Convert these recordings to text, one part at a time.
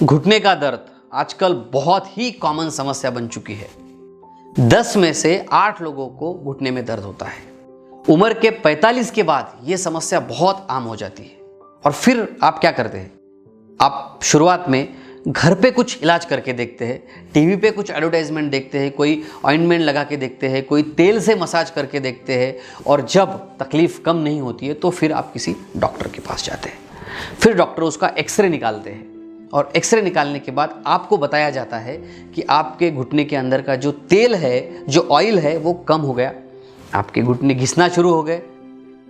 घुटने का दर्द आजकल बहुत ही कॉमन समस्या बन चुकी है। 10 में से 8 लोगों को घुटने में दर्द होता है। उम्र के 45 के बाद यह समस्या बहुत आम हो जाती है। और फिर आप क्या करते हैं? आप शुरुआत में घर पे कुछ इलाज करके देखते हैं, टीवी पे कुछ एडवर्टाइजमेंट देखते हैं, कोई ऑइंटमेंट लगा के देखते हैं, कोई तेल से मसाज करके देखते हैं, और जब तकलीफ कम नहीं होती है तो फिर आप किसी डॉक्टर के पास जाते हैं। फिर डॉक्टर उसका एक्सरे निकालते हैं और एक्सरे निकालने के बाद आपको बताया जाता है कि आपके घुटने के अंदर का जो तेल है, जो ऑयल है, वो कम हो गया, आपके घुटने घिसना शुरू हो गए,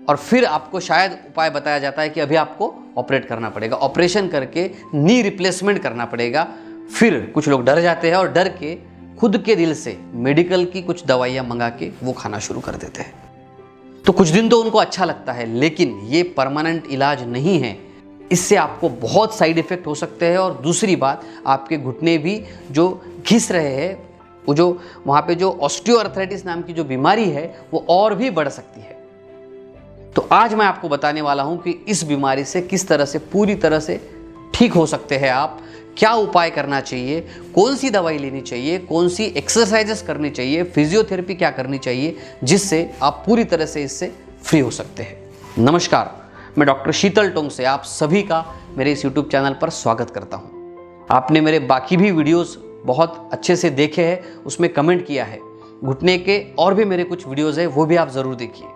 और फिर आपको शायद उपाय बताया जाता है कि अभी आपको ऑपरेट करना पड़ेगा, ऑपरेशन करके नी रिप्लेसमेंट करना पड़ेगा। फिर कुछ लोग डर जाते हैं और डर के खुद के दिल से मेडिकल की कुछ दवाइयाँ मंगा के वो खाना शुरू कर देते हैं। तो कुछ दिन तो उनको अच्छा लगता है, लेकिन ये परमानेंट इलाज नहीं है। इससे आपको बहुत साइड इफ़ेक्ट हो सकते हैं। और दूसरी बात, आपके घुटने भी जो घिस रहे हैं, वो जो वहाँ पे जो ऑस्टियोआर्थराइटिस नाम की जो बीमारी है वो और भी बढ़ सकती है। तो आज मैं आपको बताने वाला हूँ कि इस बीमारी से किस तरह से पूरी तरह से ठीक हो सकते हैं आप, क्या उपाय करना चाहिए, कौन सी दवाई लेनी चाहिए, कौन सी एक्सरसाइजेस करनी चाहिए, फिजियोथेरेपी क्या करनी चाहिए, जिससे आप पूरी तरह से इससे फ्री हो सकते हैं। नमस्कार, मैं डॉक्टर शीतल टोंग से आप सभी का मेरे इस YouTube चैनल पर स्वागत करता हूं। आपने मेरे बाकी भी वीडियोस बहुत अच्छे से देखे हैं, उसमें कमेंट किया है। घुटने के और भी मेरे कुछ वीडियोस हैं, वो भी आप ज़रूर देखिए।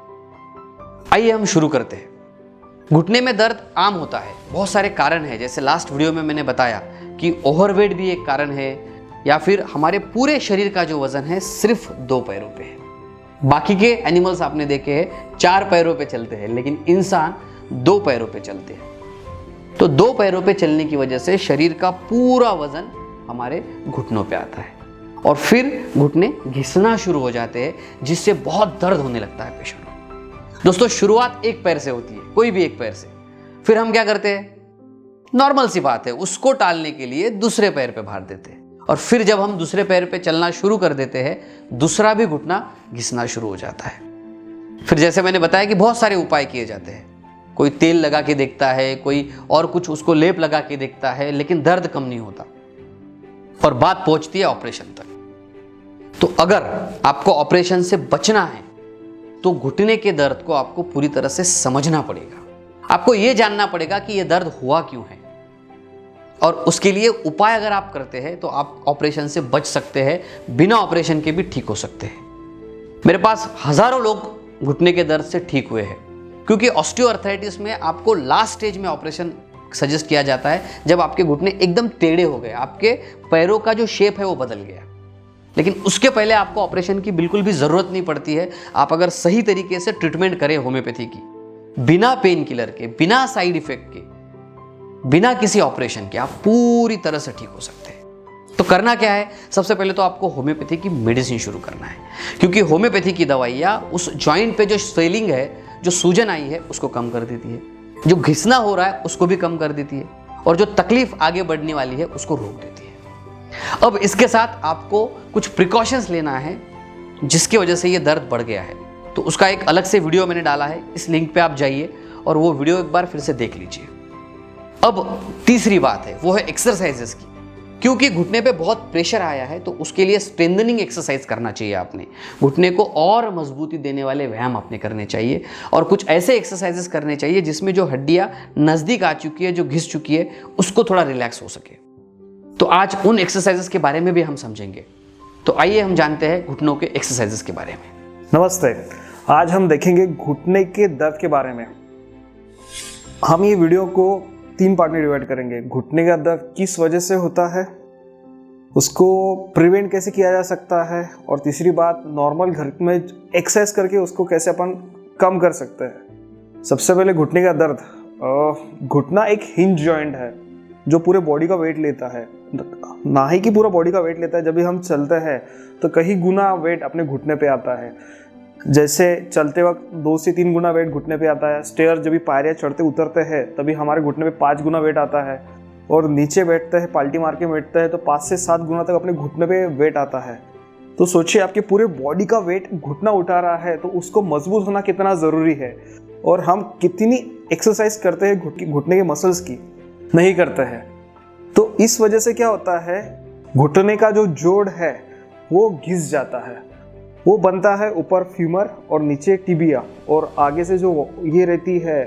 आइए हम शुरू करते हैं। घुटने में दर्द आम होता है, बहुत सारे कारण हैं। जैसे लास्ट वीडियो में मैंने बताया कि ओवरवेट भी एक कारण है, या फिर हमारे पूरे शरीर का जो वज़न है सिर्फ 2 पैरों पे है। बाकी के एनिमल्स आपने देखे हैं 4 पैरों पे चलते हैं, लेकिन इंसान 2 पैरों पे चलते हैं। तो 2 पैरों पे चलने की वजह से शरीर का पूरा वजन हमारे घुटनों पे आता है, और फिर घुटने घिसना शुरू हो जाते हैं, जिससे बहुत दर्द होने लगता है पेशेंट को। दोस्तों, शुरुआत एक पैर से होती है, कोई भी एक पैर से। फिर हम क्या करते हैं? नॉर्मल सी बात है, उसको टालने के लिए दूसरे पैर पे भार देते हैं, और फिर जब हम दूसरे पैर पे चलना शुरू कर देते हैं, दूसरा भी घुटना घिसना शुरू हो जाता है। फिर जैसे मैंने बताया कि बहुत सारे उपाय किए जाते हैं। कोई तेल लगा के देखता है, कोई और कुछ उसको लेप लगा के देखता है, लेकिन दर्द कम नहीं होता, और बात पहुंचती है ऑपरेशन तक। तो अगर आपको ऑपरेशन से बचना है तो घुटने के दर्द को आपको पूरी तरह से समझना पड़ेगा। आपको यह जानना पड़ेगा कि यह दर्द हुआ क्यों है, और उसके लिए उपाय अगर आप करते हैं तो आप ऑपरेशन से बच सकते हैं, बिना ऑपरेशन के भी ठीक हो सकते हैं। मेरे पास हजारों लोग घुटने के दर्द से ठीक हुए हैं, क्योंकि ऑस्टियोआर्थराइटिस में आपको लास्ट स्टेज में ऑपरेशन सजेस्ट किया जाता है जब आपके घुटने एकदम टेढ़े हो गए, आपके पैरों का जो शेप है वो बदल गया। लेकिन उसके पहले आपको ऑपरेशन की बिल्कुल भी ज़रूरत नहीं पड़ती है। आप अगर सही तरीके से ट्रीटमेंट करें होम्योपैथी की, बिना पेन किलर के, बिना साइड इफेक्ट के, बिना किसी ऑपरेशन के, आप पूरी तरह से ठीक हो सकते हैं। तो करना क्या है? सबसे पहले तो आपको होम्योपैथी की मेडिसिन शुरू करना है, क्योंकि होम्योपैथी की दवाइयाँ उस जॉइंट पे जो स्वेलिंग है, जो सूजन आई है, उसको कम कर देती है, जो घिसना हो रहा है उसको भी कम कर देती है, और जो तकलीफ आगे बढ़ने वाली है उसको रोक देती है। अब इसके साथ आपको कुछ प्रिकॉशंस लेना है, जिसकी वजह से ये दर्द बढ़ गया है। तो उसका एक अलग से वीडियो मैंने डाला है, इस लिंक पे आप जाइए और वो वीडियो एक बार फिर से देख लीजिए। अब तीसरी बात है, वो है एक्सरसाइजेस की। क्योंकि घुटने पे बहुत प्रेशर आया है, तो उसके लिए स्ट्रेंथनिंग एक्सरसाइज करना चाहिए आपने। घुटने को और मजबूती देने वाले व्यायाम आपने करने चाहिए, और कुछ ऐसे एक्सरसाइजेस करने चाहिए जिसमें जो हड्डियां नज़दीक आ चुकी है, जो घिस चुकी है, उसको थोड़ा रिलैक्स हो सके। तो आज उन एक्सरसाइजेस के बारे में भी हम समझेंगे। तो आइए हम जानते हैं घुटनों के एक्सरसाइजेस के बारे में। नमस्ते, आज हम देखेंगे घुटने के दर्द के बारे में। हम ये वीडियो को 3 पार्ट में डिवाइड करेंगे। घुटने का दर्द किस वजह से होता है, उसको प्रिवेंट कैसे किया जा सकता है, और तीसरी बात, नॉर्मल घर में एक्सरसाइज करके उसको कैसे अपन कम कर सकते हैं। सबसे पहले घुटने का दर्द। घुटना एक हिंज जॉइंट है जो पूरे बॉडी का वेट लेता है, ना ही कि पूरा बॉडी का वेट लेता है। जब भी हम चलते हैं तो कहीं गुना वेट अपने घुटने पे आता है। जैसे चलते वक्त 2 से 3 गुना वेट घुटने पे आता है। स्टेयर जब भी पायरियाँ चढ़ते उतरते हैं तभी हमारे घुटने पे 5 गुना वेट आता है, और नीचे बैठते हैं, पाल्टी मार के बैठते हैं तो 5 से 7 गुना तक अपने घुटने पे वेट आता है। तो सोचिए, आपके पूरे बॉडी का वेट घुटना उठा रहा है, तो उसको मजबूत होना कितना ज़रूरी है। और हम कितनी एक्सरसाइज करते हैं घुटने के मसल्स की, नहीं करते हैं। तो इस वजह से क्या होता है, घुटने का जो जोड़ है वो घिस जाता है। वो बनता है ऊपर फीमर और नीचे टिबिया, और आगे से जो ये रहती है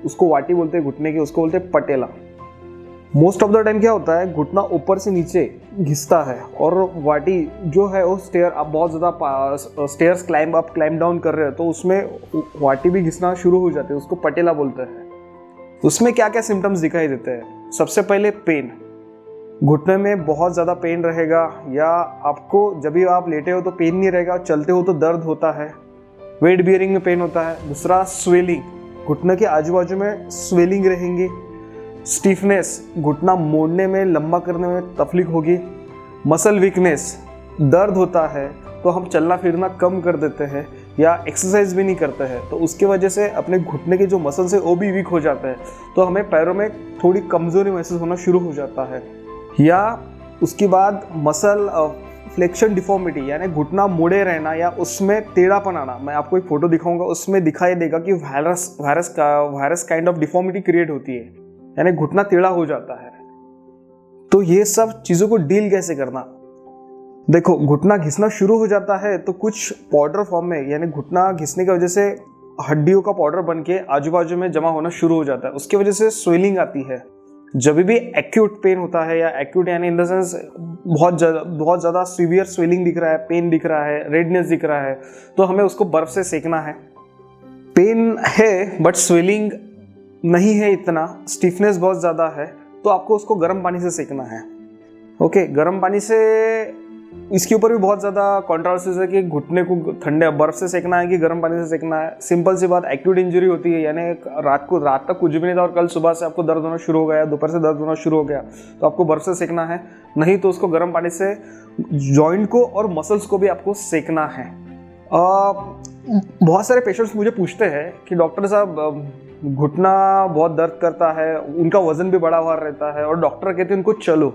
उसको वाटी बोलते हैं घुटने की, उसको बोलते हैं पटेला। मोस्ट ऑफ द टाइम क्या होता है, घुटना ऊपर से नीचे घिसता है और वाटी जो है वो स्टेयर, आप बहुत ज़्यादा stairs climb up climb down कर रहे हो तो उसमें वाटी भी घिसना शुरू हो जाती है, उसको पटेला बोलते हैं। उसमें क्या क्या सिम्टम्स दिखाई देते हैं? सबसे पहले पेन, घुटने में बहुत ज़्यादा पेन रहेगा, या आपको जब भी आप लेटे हो तो पेन नहीं रहेगा, चलते हो तो दर्द होता है, वेट बियरिंग में पेन होता है। दूसरा स्वेलिंग, घुटने के आजू बाजू में स्वेलिंग रहेंगी। स्टिफनेस, घुटना मोड़ने में लंबा करने में तकलीफ होगी। मसल वीकनेस, दर्द होता है तो हम चलना फिरना कम कर देते हैं या एक्सरसाइज भी नहीं करते हैं, तो उसके वजह से अपने घुटने के जो मसल्स है वो भी वीक हो जाते हैं, तो हमें पैरों में थोड़ी कमज़ोरी महसूस होना शुरू हो जाता है। या उसके बाद मसल फ्लेक्शन डिफॉर्मिटी, यानी घुटना मुड़े रहना या उसमें टेढ़ापन आना। मैं आपको एक फोटो दिखाऊंगा, उसमें दिखाई देगा कि virus kind of deformity create होती है, यानी घुटना टेढ़ा हो जाता है। तो ये सब चीज़ों को डील कैसे करना? देखो, घुटना घिसना शुरू हो जाता है तो कुछ पाउडर फॉर्म में, यानी घुटना घिसने की वजह से हड्डियों का पाउडर बन के आजू बाजू में जमा होना शुरू हो जाता है, उसकी वजह से स्वेलिंग आती है। जब भी एक्यूट पेन होता है, या एक्यूट यानी इन द सेंस बहुत ज़्यादा सीवियर स्वेलिंग दिख रहा है, पेन दिख रहा है, रेडनेस दिख रहा है, तो हमें उसको बर्फ से सेकना है। पेन है बट स्वेलिंग नहीं है इतना, स्टिफनेस बहुत ज़्यादा है, तो आपको उसको गर्म पानी से सेकना है। ओके, गर्म पानी से, इसके ऊपर भी बहुत ज़्यादा कंट्रोवर्सीज है कि घुटने को ठंडे बर्फ से सेकना है कि गर्म पानी से सेकना है। सिंपल सी बात, एक्यूट इंजरी होती है, यानी रात तक कुछ भी नहीं था और कल सुबह से आपको दर्द होना शुरू हो गया, दोपहर से दर्द होना शुरू हो गया, तो आपको बर्फ से सेकना है, नहीं तो उसको गर्म पानी से जॉइंट को और मसल्स को भी आपको सेकना है। बहुत सारे पेशेंट्स मुझे पूछते हैं कि डॉक्टर साहब घुटना बहुत दर्द करता है, उनका वजन भी बड़ा हुआ रहता है और डॉक्टर कहते हैं उनको चलो।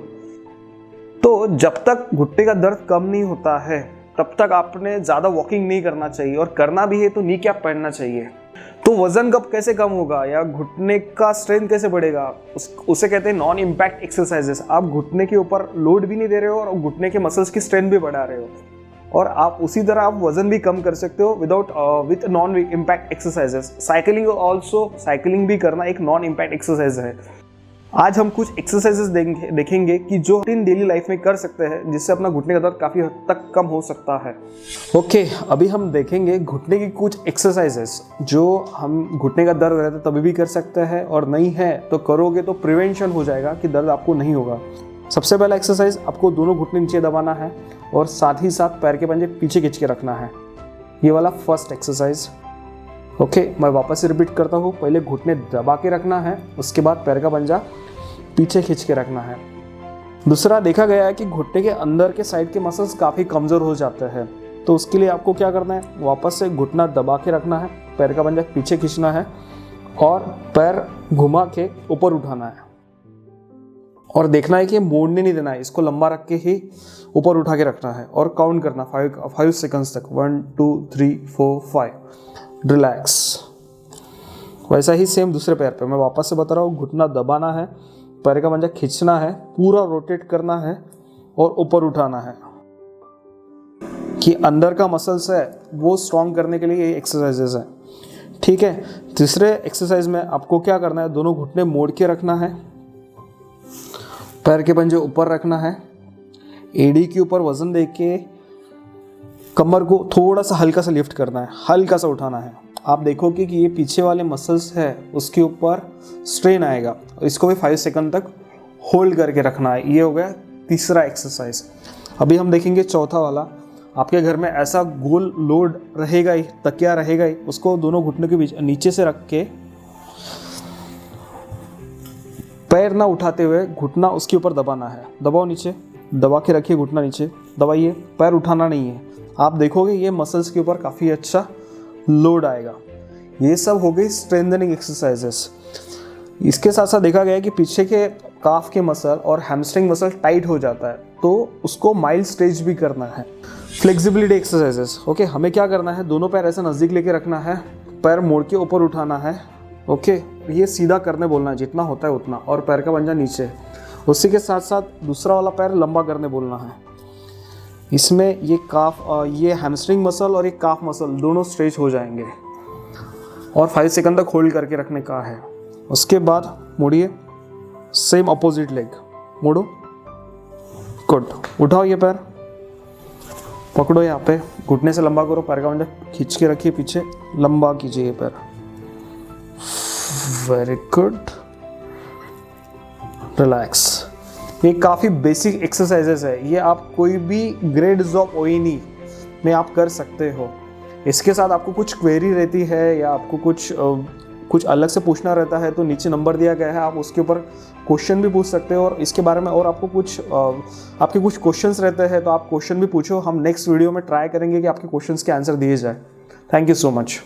तो जब तक घुटने का दर्द कम नहीं होता है तब तक आपने ज़्यादा वॉकिंग नहीं करना चाहिए, और करना भी है तो नी कैप पहनना चाहिए। तो वजन कब कैसे कम होगा या घुटने का स्ट्रेंथ कैसे बढ़ेगा, उसे कहते हैं नॉन इम्पैक्ट एक्सरसाइजेस। आप घुटने के ऊपर लोड भी नहीं दे रहे हो और घुटने के मसल्स की स्ट्रेंथ भी बढ़ा रहे हो, और आप उसी तरह आप वजन भी कम कर सकते हो with non impact exercises. Cycling भी करना एक नॉन इम्पैक्ट एक्सरसाइज है। आज हम कुछ एक्सरसाइजेस देखेंगे कि जो हम डेली लाइफ में कर सकते हैं, जिससे अपना घुटने का दर्द काफ़ी हद तक कम हो सकता है। ओके, अभी हम देखेंगे घुटने की कुछ एक्सरसाइजेस जो हम घुटने का दर्द रहता है तभी भी कर सकते हैं, और नहीं है तो करोगे तो प्रिवेंशन हो जाएगा कि दर्द आपको नहीं होगा। सबसे पहला एक्सरसाइज, आपको दोनों घुटने नीचे दबाना है और साथ ही साथ पैर के पंजे पीछे खींच के रखना है। ये वाला फर्स्ट एक्सरसाइज। ओके, मैं वापस से रिपीट करता हूँ। पहले घुटने दबा के रखना है, उसके बाद पैर का पंजा पीछे खींच के रखना है। दूसरा, देखा गया है कि घुटने के अंदर के साइड के मसल्स काफ़ी कमज़ोर हो जाते हैं, तो उसके लिए आपको क्या करना है, वापस से घुटना दबा के रखना है, पैर का पंजा पीछे खींचना है और पैर घुमा के ऊपर उठाना है, और देखना है कि मोड़ने नहीं देना है, इसको लंबा रख के ही ऊपर उठा के रखना है और काउंट करना 5 सेकंड्स तक, 1 2 3 4 5। रिलैक्स। वैसा ही सेम दूसरे पैर पे, मैं वापस से बता रहा हूँ, घुटना दबाना है, पैर का पंजा खींचना है, पूरा रोटेट करना है और ऊपर उठाना है, कि अंदर का मसल्स है वो स्ट्रॉन्ग करने के लिए ये एक्सरसाइजेस है। ठीक है। तीसरे एक्सरसाइज में आपको क्या करना है, दोनों घुटने मोड़ के रखना है, पैर के पंजे ऊपर रखना है, एड़ी के ऊपर वजन दे के कमर को थोड़ा सा हल्का सा लिफ्ट करना है, हल्का सा उठाना है। आप देखोगे कि ये पीछे वाले मसल्स है उसके ऊपर स्ट्रेन आएगा, इसको भी 5 सेकंड तक होल्ड करके रखना है। ये हो गया तीसरा एक्सरसाइज। अभी हम देखेंगे चौथा वाला। आपके घर में ऐसा गोल लोड रहेगा ही, तकिया रहेगा ही, उसको दोनों घुटनों के बीच नीचे से रख के पैर ना उठाते हुए घुटना उसके ऊपर दबाना है। दबाओ नीचे, दबा के रखिए, घुटना नीचे दबाइए, पैर उठाना नहीं है। आप देखोगे ये मसल्स के ऊपर काफ़ी अच्छा लोड आएगा। ये सब हो गई स्ट्रेंथनिंग एक्सरसाइजेस। इसके साथ साथ देखा गया है कि पीछे के काफ के मसल और हैमस्ट्रिंग मसल टाइट हो जाता है, तो उसको माइल्ड स्ट्रेच भी करना है। Flexibility exercises. ओके, हमें क्या करना है, दोनों पैर ऐसे नज़दीक लेके रखना है, पैर मोड़ के ऊपर उठाना है। ओके, ये सीधा करने बोलना है, जितना होता है उतना, और पैर का पंजा नीचे, उसी के साथ साथ दूसरा वाला पैर लंबा करने बोलना है। इसमें ये काफ, ये हैमस्ट्रिंग मसल और ये काफ मसल दोनों स्ट्रेच हो जाएंगे और 5 सेकंड तक होल्ड करके रखने का है। उसके बाद मुड़िए, सेम अपोजिट लेग मोड़ो, गुड। उठाओ ये पैर, पकड़ो यहाँ पे, घुटने से लंबा करो, पैर का पंजा खींच के रखिए पीछे, लंबा कीजिए ये पैर, वेरी गुड, रिलैक्स। ये काफ़ी बेसिक एक्सरसाइजेस है, ये आप कोई भी ग्रेड्स ऑफ ओइनी में आप कर सकते हो। इसके साथ आपको कुछ क्वेरी रहती है या आपको कुछ अलग से पूछना रहता है तो नीचे नंबर दिया गया है, आप उसके ऊपर क्वेश्चन भी पूछ सकते हो और इसके बारे में और आपको आपके कुछ क्वेश्चंस रहते हैं तो आप क्वेश्चन भी पूछो। हम नेक्स्ट वीडियो में ट्राई करेंगे कि आपके क्वेश्चंस के आंसर दिए जाए। Thank you so much.